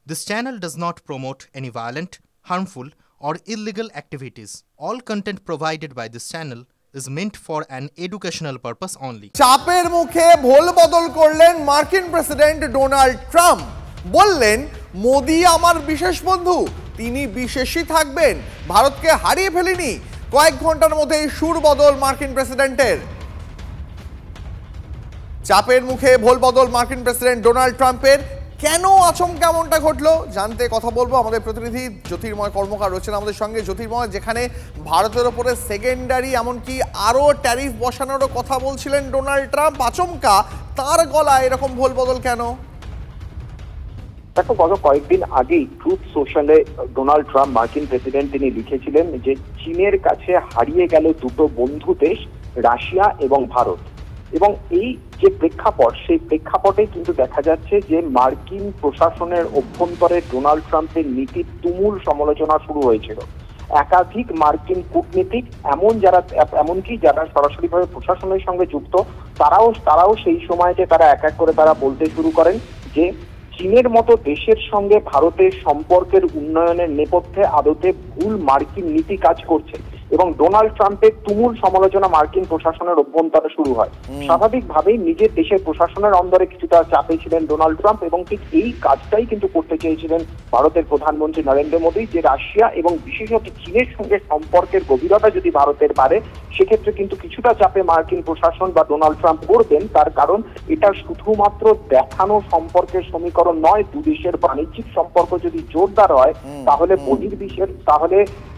This channel does not promote any violent, harmful, or illegal activities. All content provided by this channel is meant for an educational purpose only. চাপের মুখে ভোল বদল করলেন মার্কিন president Donald Trump. বললেন, মোদি আমার বিশেষ বন্ধু, তিনি বিশেষই থাকবেন, ভারতকে হারিয়ে ফেলেনি। কয়েক ঘন্টার মধ্যেই সুর বদল মার্কিন প্রেসিডেন্টের। চাপের মুখে ভোল বদল মার্কিন প্রেসিডেন্ট ডোনাল্ড ট্রাম্পের। কেন আচমকা এমনটা ঘটলো জানতে কথা বলবো আমাদের প্রতিনিধি জ্যোতির্ময় কর্মকার রয়েছেন আমাদের সঙ্গে। জ্যোতির্ময়, যেখানে ভারতের ওপরে সেকেন্ডারি এমনকি আরও ট্যারিফ বসানোরও কথা বলছিলেন ডোনাল্ড ট্রাম্প, আচমকা তার গলায় এরকম ভোল বদল কেন? দেখো, গত কয়েকদিন আগেই ট্রুথ সোশ্যালে ডোনাল্ড ট্রাম্প মার্কিন প্রেসিডেন্ট তিনি লিখেছিলেন যে চীনের কাছে হারিয়ে গেল দুটো বন্ধু দেশ, রাশিয়া এবং ভারত। এবং এই যে প্রেক্ষাপট, সেই প্রেক্ষাপটে কিন্তু দেখা যাচ্ছে যে মার্কিন প্রশাসনের অভ্যন্তরে ডোনাল্ড ট্রাম্পের নীতির তুমুল সমালোচনা শুরু হয়েছিল। একাধিক মার্কিন কূটনীতিক এমনকি যারা সরাসরিভাবে প্রশাসনের সঙ্গে যুক্ত, তারাও সেই সময়তে তারা এক এক করে তারা বলতে শুরু করেন যে চীনের মতো দেশের সঙ্গে ভারতের সম্পর্কের উন্নয়নের নেপথ্যে আদতে ভুল মার্কিন নীতি কাজ করছে। এবং ডোনাল্ড ট্রাম্পের তুমুল সমালোচনা মার্কিন প্রশাসনের অভ্যন্তরে শুরু হয়। স্বাভাবিকভাবেই নিজের দেশের প্রশাসনের অন্দরে কিছুটা চাপে ছিলেন ডোনাল্ড ট্রাম্প, এবং ঠিক এই কাজটাই কিন্তু করতে চেয়েছিলেন ভারতের প্রধানমন্ত্রী নরেন্দ্র মোদী, যে রাশিয়া এবং বিশেষত চীনের সঙ্গে সম্পর্কের গভীরতা যদি ভারতের বাড়ে, সেক্ষেত্রে কিন্তু কিছুটা চাপে মার্কিন প্রশাসন বা ডোনাল্ড ট্রাম্প করবেন। তার কারণ এটা শুধুমাত্র দেখানো সম্পর্কের সমীকরণ নয়। দুদেশের বাণিজ্যিক সম্পর্ক যদি জোরদার হয়, তাহলে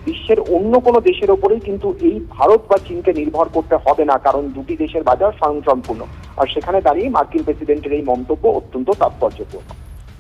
বিশ্বের অন্য কোনো দেশের ওপরেই কিন্তু এই ভারত বা চীনকে নির্ভর করতে হবে না, কারণ দুটি দেশের বাজার স্বয়ংসম্পূর্ণ। আর সেখানে দাঁড়িয়ে মার্কিন প্রেসিডেন্টের এই মন্তব্য অত্যন্ত তাৎপর্যপূর্ণ।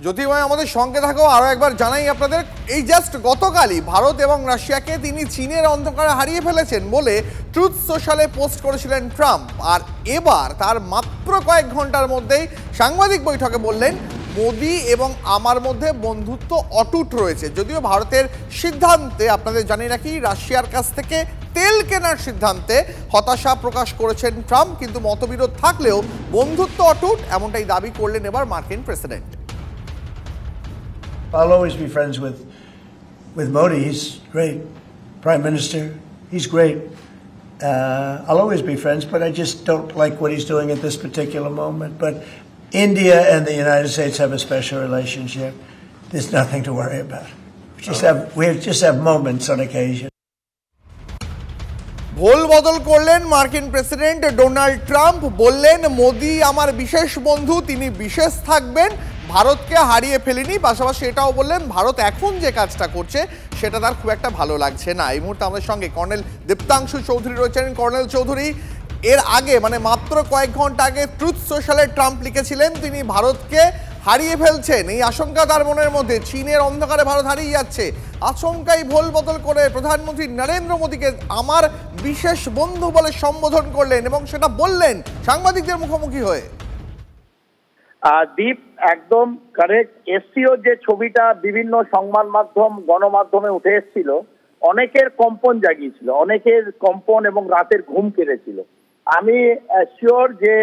জ্যোতির্ময়, আমাদের সঙ্গে থাকো। আরো একবার জানাই আপনাদের, এই জাস্ট গতকালই ভারত এবং রাশিয়াকে তিনি চীনের অন্ধকারে হারিয়ে ফেলেছেন বলে ট্রুথ সোশ্যালে পোস্ট করেছিলেন ট্রাম্প। আর এবার তার মাত্র কয়েক ঘন্টার মধ্যেই সাংবাদিক বৈঠকে বললেন, মোদি এবং আমার মধ্যে বন্ধুত্ব অটুট রয়েছে। যদিও ভারতের সিদ্ধান্তে আপনাদের জানিয়ে রাখি, রাশিয়ার কাছ থেকে তেল কেনার সিদ্ধান্তে হতাশা প্রকাশ করেছেন ট্রাম্প, কিন্তু মতবিরোধ থাকলেও বন্ধুত্ব অটুট, এমনটাই দাবি করলেন এবার মার্কিন president. I'll always be friends with Modi. He's great prime minister. He's great. I'll always be friends, but I just don't like what he's doing at this particular moment. But India and the United States have a special relationship. There's nothing to worry about. We just have moments on occasion. ভোল বদল করলেন মার্কিন president Donald Trump. বললেন, মোদি আমার বিশেষ বন্ধু, তিনি বিশেষ থাকবেন, ভারতকে হারিয়ে ফেলেনি। পাশাপাশি এটাও বললেন, ভারত এখন যে কাজটা করছে সেটা তার খুব একটা ভালো লাগছে না। এই মুহূর্তে আমাদের সঙ্গে কর্নেল দীপ্তাংশু চৌধুরী রয়েছেন। কর্নেল চৌধুরী, এর আগে মানে মাত্র কয়েক ঘন্টা আগে ট্রুথ সোশ্যালে ট্রাম্প লিখেছিলেন তিনি ভারতকে হারিয়ে ফেলছেন। এই আশঙ্কা তার মনের মধ্যে, চীনের অন্ধকারে ভারত হারিয়ে যাচ্ছে। আচমকাই ভোল বদল করে প্রধানমন্ত্রী নরেন্দ্র মোদীকে আমার বিশেষ বন্ধু বলে সম্বোধন করলেন, এবং সেটা বললেন সাংবাদিকদের মুখোমুখি হয়ে। দীপ, একদম কারেক্ট। এসসিও যে ছবিটা বিভিন্ন সংবাদ মাধ্যম গণমাধ্যমে উঠে এসেছিল, অনেকের কম্পন জাগিয়েছিল, অনেকের কম্পন এবং রাতের ঘুম কেড়েছিল। আমি শিওর যে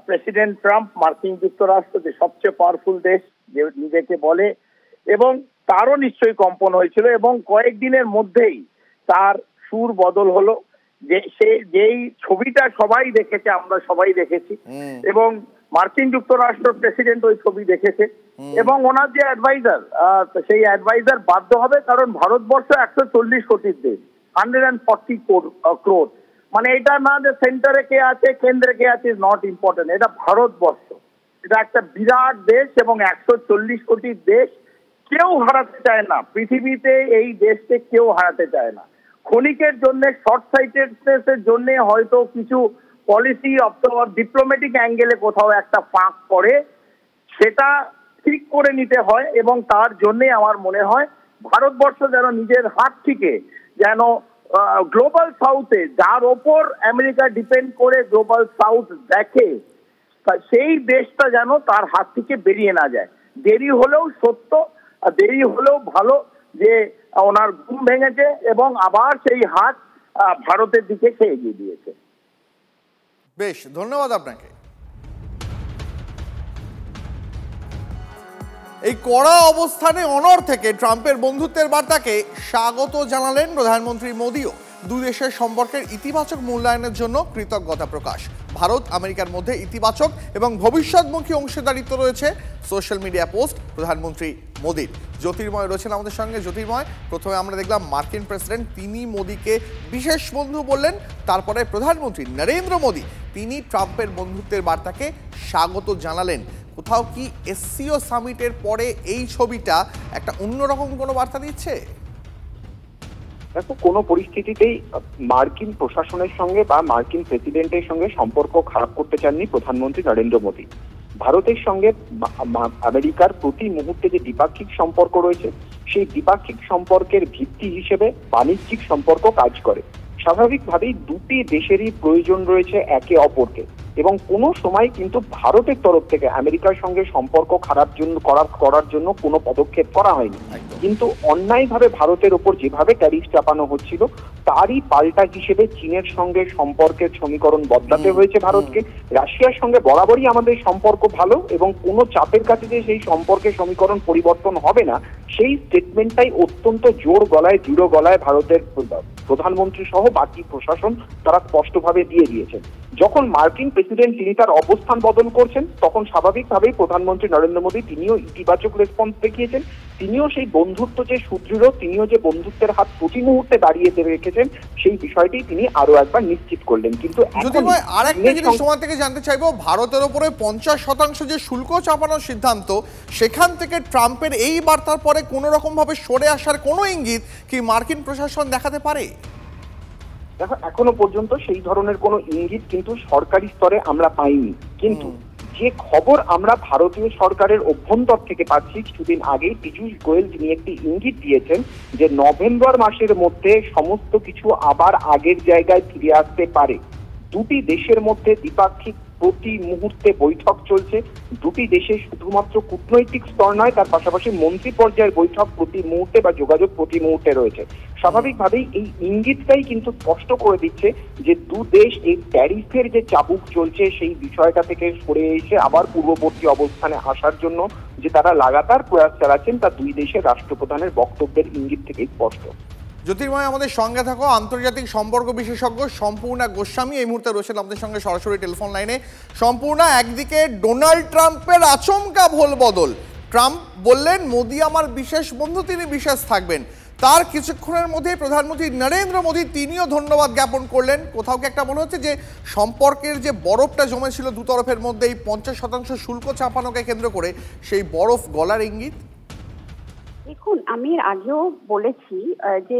প্রেসিডেন্ট ট্রাম্প মার্কিন যুক্তরাষ্ট্র যে সবচেয়ে পাওয়ারফুল দেশ যে নিজেকে বলে, এবং তারও নিশ্চয়ই কম্পন হয়েছিল, এবং কয়েকদিনের মধ্যেই তার সুর বদল হলো। যে যেই ছবিটা সবাই দেখেছে, আমরা সবাই দেখেছি, এবং মার্কিন যুক্তরাষ্ট্র প্রেসিডেন্ট ওই ছবি দেখেছে, এবং ওনার যে অ্যাডভাইজার, সেই অ্যাডভাইজার বাধ্য হবে, কারণ ভারতবর্ষ 140 কোটির দেশ, 140 crore। মানে এটা না যে সেন্টারে কে আছে কেন্দ্রে কে আছে ইজ নট ইম্পর্টেন্ট, এটা ভারতবর্ষ, এটা একটা বিরাট দেশ এবং 140 কোটির দেশ। কেউ হারাতে চায় না পৃথিবীতে, এই দেশকে কেউ হারাতে চায় না। ক্ষণিকের জন্য, শর্ট সাইটেডনেসের জন্য হয়তো কিছু পলিসি অথবা ডিপ্লোম্যাটিক অ্যাঙ্গেলে কোথাও একটা ফাঁক পড়ে, সেটা ঠিক করে নিতে হয়। এবং তার জন্যে আমার মনে হয় ভারতবর্ষ যেন নিজের হাত থেকে, যেন গ্লোবাল সাউথে, যার ওপর আমেরিকা ডিপেন্ড করে গ্লোবাল সাউথ দেখে, সেই দেশটা যেন তার হাত থেকে বেরিয়ে না যায়। দেরি হলেও সত্য, দেরি হলেও ভালো যে ওনার ঘুম ভেঙেছে এবং আবার সেই হাত ভারতের দিকে সে এগিয়ে দিয়েছে। বেশ, ধন্যবাদ আপনাকে। এই কড়া অবস্থানে অনড় থেকে ট্রাম্পের বন্ধুত্বের বার্তাকে স্বাগত জানালেন প্রধানমন্ত্রী মোদিও। দুই দেশের সম্পর্কের ইতিবাচক মূল্যায়নের জন্য কৃতজ্ঞতা প্রকাশ। ভারত আমেরিকার মধ্যে ইতিবাচক এবং ভবিষ্যৎমুখী অংশীদারিত্ব রয়েছে সোশ্যাল মিডিয়া পোস্ট প্রধানমন্ত্রী মোদির। জ্যোতির্ময় রয়েছেন আমাদের সঙ্গে। জ্যোতির্ময়, প্রথমে আমরা দেখলাম মার্কিন প্রেসিডেন্ট তিনি মোদিকে বিশেষ বন্ধু বললেন, তারপরে প্রধানমন্ত্রী নরেন্দ্র মোদি তিনি ট্রাম্পের বন্ধুত্বের বার্তাকে স্বাগত জানালেন। কোথাও কি এসসিও সামিটের পরে এই ছবিটা একটা অন্যরকম কোনো বার্তা দিচ্ছে? দেখো, কোনো পরিস্থিতিতেই মার্কিন প্রশাসনের সঙ্গে বা মার্কিন প্রেসিডেন্টের সঙ্গে সম্পর্ক খারাপ করতে চাননি প্রধানমন্ত্রী নরেন্দ্র মোদী। ভারতের সঙ্গে আমেরিকার প্রতি মুহূর্তে যে দ্বিপাক্ষিক সম্পর্ক রয়েছে, সেই দ্বিপাক্ষিক সম্পর্কের ভিত্তি হিসেবে বাণিজ্যিক সম্পর্ক কাজ করে। স্বাভাবিকভাবেই দুটি দেশেরই প্রয়োজন রয়েছে একে অপরকে, এবং কোনো সময় কিন্তু ভারতের তরফ থেকে আমেরিকার সঙ্গে সম্পর্ক খারাপ করার জন্য কোনো পদক্ষেপ করা হয়নি। কিন্তু অন্যায়ভাবে ভারতের ওপর যেভাবে ট্যারিফ চাপানো হচ্ছিল, তারই পাল্টা হিসেবে চীনের সঙ্গে সম্পর্কের সমীকরণ বদলাতে হয়েছে ভারতকে। রাশিয়ার সঙ্গে বরাবরই আমাদের সম্পর্ক ভালো, এবং কোনো চাপের কাছে যে সেই সম্পর্কের সমীকরণ পরিবর্তন হবে না, সেই স্টেটমেন্টটাই অত্যন্ত জোর গলায় দৃঢ় গলায় ভারতের প্রধানমন্ত্রী সহ বাকি প্রশাসন তারা স্পষ্টভাবে দিয়ে দিয়েছেন। যখন মার্কিন প্রেসিডেন্ট তিনি তার অবস্থান বদল করছেন, তখন স্বাভাবিকভাবেই প্রধানমন্ত্রী নরেন্দ্র মোদী তিনিও ইতিবাচক রেসপন্স দেখিয়েছেন। তিনিও সেই বন্ধুত্ব যে সুদৃঢ়, তিনিও যে বন্ধুত্বের হাত প্রতি মুহূর্তে দাঁড়িয়ে রেখেছেন, সেই বিষয়টি তিনি আরো একবার নিশ্চিত করলেন। কিন্তু আরেকটা জিনিস সময় থেকে জানতে চাইবো, ভারতের উপরে 50% যে শুল্ক চাপানোর সিদ্ধান্ত, সেখান থেকে ট্রাম্পের এই বার্তার পরে কোনো রকম ভাবে সরে আসার কোনো ইঙ্গিত কি মার্কিন প্রশাসন দেখাতে পারে? দেখো, এখনো পর্যন্ত সেই ধরনের কোনো ইঙ্গিত কিন্তু সরকারি স্তরে আমরা পাইনি। কিন্তু যে খবর আমরা ভারতীয় সরকারের অভ্যন্তর থেকে পাচ্ছি, কিছুদিন আগেই পীযূষ গোয়েল তিনি একটি ইঙ্গিত দিয়েছেন যে নভেম্বর মাসের মধ্যে সমস্ত কিছু আবার আগের জায়গায় ফিরে আসতে পারে। দুটি দেশের মধ্যে দ্বিপাক্ষিক প্রতি মুহূর্তে বৈঠক চলছে। দুটি দেশে শুধুমাত্র কূটনৈতিক স্তর নয়, তার পাশাপাশি মন্ত্রী পর্যায়ের বৈঠক প্রতি মুহূর্তে বা যোগাযোগ প্রতি মুহূর্তে রয়েছে। স্বাভাবিকভাবেই এই ইঙ্গিতটাই কিন্তু স্পষ্ট করে দিচ্ছে যে দু দেশ এই ট্যারিফের যে চাবুক চলছে, সেই বিষয়টা থেকে সরে এসে আবার পূর্ববর্তী অবস্থানে আসার জন্য যে তারা লাগাতার প্রয়াস চালাচ্ছেন, তা দুই দেশের রাষ্ট্রপ্রধানের বক্তব্যের ইঙ্গিত থেকেই স্পষ্ট। জ্যোতির্ময়, আমাদের সঙ্গে থাকো আন্তর্জাতিক সম্পর্ক বিশেষজ্ঞ সম্পূর্ণা গোস্বামী এই মুহূর্তে রয়েছেন আমাদের সঙ্গে সরাসরি টেলিফোন লাইনে। সম্পূর্ণা, একদিকে ডোনাল্ড ট্রাম্পের আচমকা ভোল বদল, ট্রাম্প বললেন মোদি আমার বিশেষ বন্ধু, তিনি বিশেষ থাকবেন। তার কিছুক্ষণের মধ্যেই প্রধানমন্ত্রী নরেন্দ্র মোদী তিনিও ধন্যবাদ জ্ঞাপন করলেন। কোথাও কি একটা মনে হচ্ছে যে সম্পর্কের যে বরফটা জমেছিল দু তরফের মধ্যে, এই 50% শুল্ক চাপানোকে কেন্দ্র করে সেই বরফ গলার ইঙ্গিত? দেখুন, আমি আগেও বলেছি যে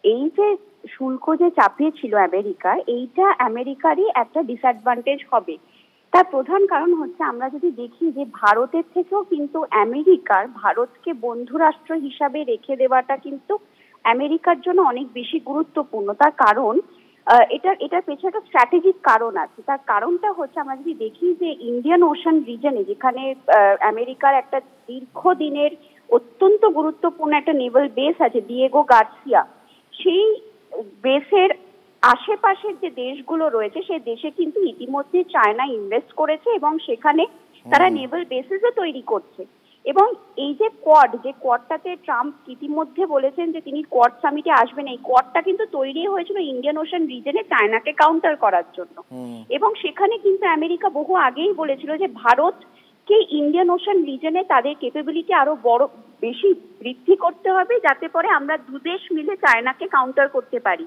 এই যে শুল্ক যে চাপিয়েছিল আমেরিকা, এইটা আমেরিকারই একটা ডিসঅ্যাডভান্টেজ হবে। তার প্রধান কারণ হচ্ছে, আমরা যদি দেখি যে ভারতের থেকেও কিন্তু আমেরিকার ভারতকে বন্ধু রাষ্ট্র হিসাবে রেখে দেওয়াটা কিন্তু আমেরিকার জন্য অনেক বেশি গুরুত্বপূর্ণ। তার কারণ এটার পেছনে একটা স্ট্র্যাটেজিক কারণ আছে। তার কারণটা হচ্ছে, আমরা যদি দেখি যে ইন্ডিয়ান ওশান রিজনে, যেখানে আমেরিকার একটা দীর্ঘদিনের অত্যন্ত গুরুত্বপূর্ণ একটা নেভাল বেস আছে, ডিয়েগো গার্সিয়া, সেই বেসের আশেপাশের যে দেশগুলো রয়েছে, সেই দেশে কিন্তু ইতিমধ্যে চায়না ইনভেস্ট করেছে এবং সেখানে তারা নেভাল বেসেসও তৈরি করছে। এবং এই যে কোয়াডটাতে ট্রাম্প ইতিমধ্যে বলেছেন যে তিনি কোয়াড সামিটে আসবেন, এই কোয়াডটা কিন্তু তৈরি হয়েছিল ইন্ডিয়ান ওশান রিজনে চায়নাকে কাউন্টার করার জন্য। এবং সেখানে কিন্তু আমেরিকা বহু আগেই বলেছিল যে ভারতকে ইন্ডিয়ান ওশান রিজনে তাদের ক্যাপাবিলিটি আরো বেশি বৃদ্ধি করতে হবে, যাতে করে আমরা দুদেশ মিলে চায়নাকে কাউন্টার করতে পারি।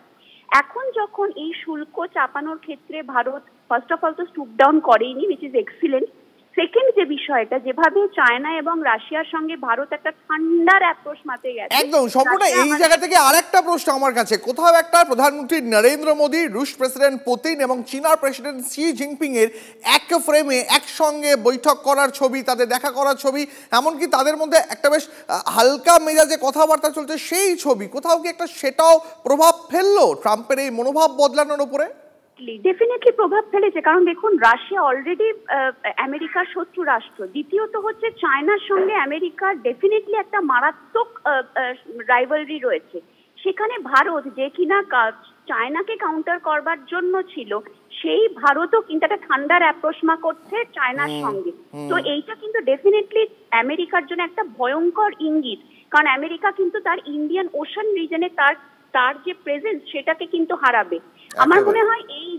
এখন যখন এই শুল্ক চাপানোর ক্ষেত্রে ভারত ফার্স্ট অফ অল তো স্টুপ ডাউন করেনি, উইচ ইজ এক্সিলেন্ট। সেকেন্ড যে বিষয়টা, যেভাবে চায়না এবং রাশিয়ার সঙ্গে ভারত একটা ঠান্ডার অ্যাপ্রোচ মাতে গেছে একদম সম্পূর্ণ। এই জায়গা থেকে আরেকটা প্রশ্ন আমার কাছে, কোথাও একটা প্রধানমন্ত্রী নরেন্দ্র মোদী, রুশ প্রেসিডেন্ট পুতিন এবং চীনার প্রেসিডেন্ট শি জিনপিং এর এক ফ্রেমে একসঙ্গে বৈঠক করার ছবি, তাদের দেখা করার ছবি, এমনকি তাদের মধ্যে একটা বেশ হালকা মেজাজে কথাবার্তা চলছে, সেই ছবি, কোথাও কি একটা সেটাও প্রভাব ফেললো ট্রাম্পের এই মনোভাব বদলানোর উপরে? ডেফিনেটলি প্রভাব ফেলেছে। কারণ দেখুন, রাশিয়া অলরেডি আমেরিকার শত্রু রাষ্ট্র। দ্বিতীয়ত হচ্ছে, চায়নার সঙ্গে আমেরিকার ডেফিনেটলি একটা মারাত্মক রাইভালরি রয়েছে। সেখানে ভারত, যে কিনা চায়নাকে কাউন্টার করবার জন্য ছিল, সেই ভারতও কিন্তু একটা ঠান্ডার অ্যাপ্রোচমা করছে চায়নার সঙ্গে। তো এইটা কিন্তু ডেফিনেটলি আমেরিকার জন্য একটা ভয়ঙ্কর ইঙ্গিত, কারণ আমেরিকা কিন্তু তার ইন্ডিয়ান ওশান রিজনে তার যে প্রেজেন্স সেটাকে কিন্তু হারাবে। আমার মনে হয় এই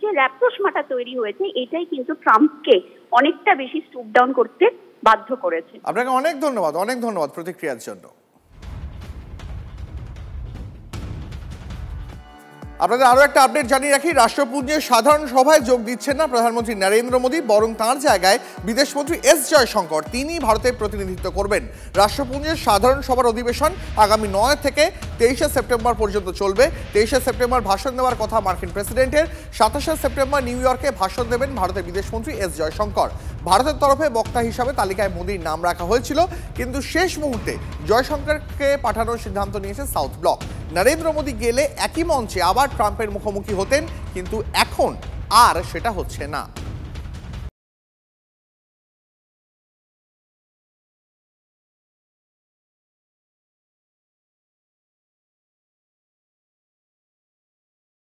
যে অ্যাপ্রোচমাটা তৈরি হয়েছে, এটাই কিন্তু ট্রাম্পকে অনেকটা বেশি স্টুপ ডাউন করতে বাধ্য করেছে। আপনাকে অনেক ধন্যবাদ প্রতিক্রিয়ার জন্য। আপনাদের আরো একটা আপডেট জানিয়ে রাখি, রাষ্ট্রপুঞ্জের সাধারণ সভায় যোগ দিচ্ছেন না প্রধানমন্ত্রী নরেন্দ্র মোদী, বরং তাঁর জায়গায় বিদেশমন্ত্রী এস জয়শঙ্কর, তিনি ভারতের প্রতিনিধিত্ব করবেন। রাষ্ট্রপুঞ্জের সাধারণ সভার অধিবেশন আগামী 9 থেকে 23শে সেপ্টেম্বর পর্যন্ত চলবে। 23শে সেপ্টেম্বর ভাষণ দেওয়ার কথা মার্কিন প্রেসিডেন্টের, 27শে সেপ্টেম্বর নিউ ইয়র্কে ভাষণ দেবেন ভারতের বিদেশমন্ত্রী এস জয়শঙ্কর। ভারতের তরফে বক্তা হিসাবে তালিকায় মোদীর নাম রাখা হয়েছিল, কিন্তু শেষ মুহূর্তে জয়শঙ্করকে পাঠানোর সিদ্ধান্ত নিয়েছে সাউথ ব্লক। নরেন্দ্র মোদী গেলে একই মঞ্চে আবার ট্রাম্পের মুখোমুখি হতেন, কিন্তু এখন আর সেটা হচ্ছে না।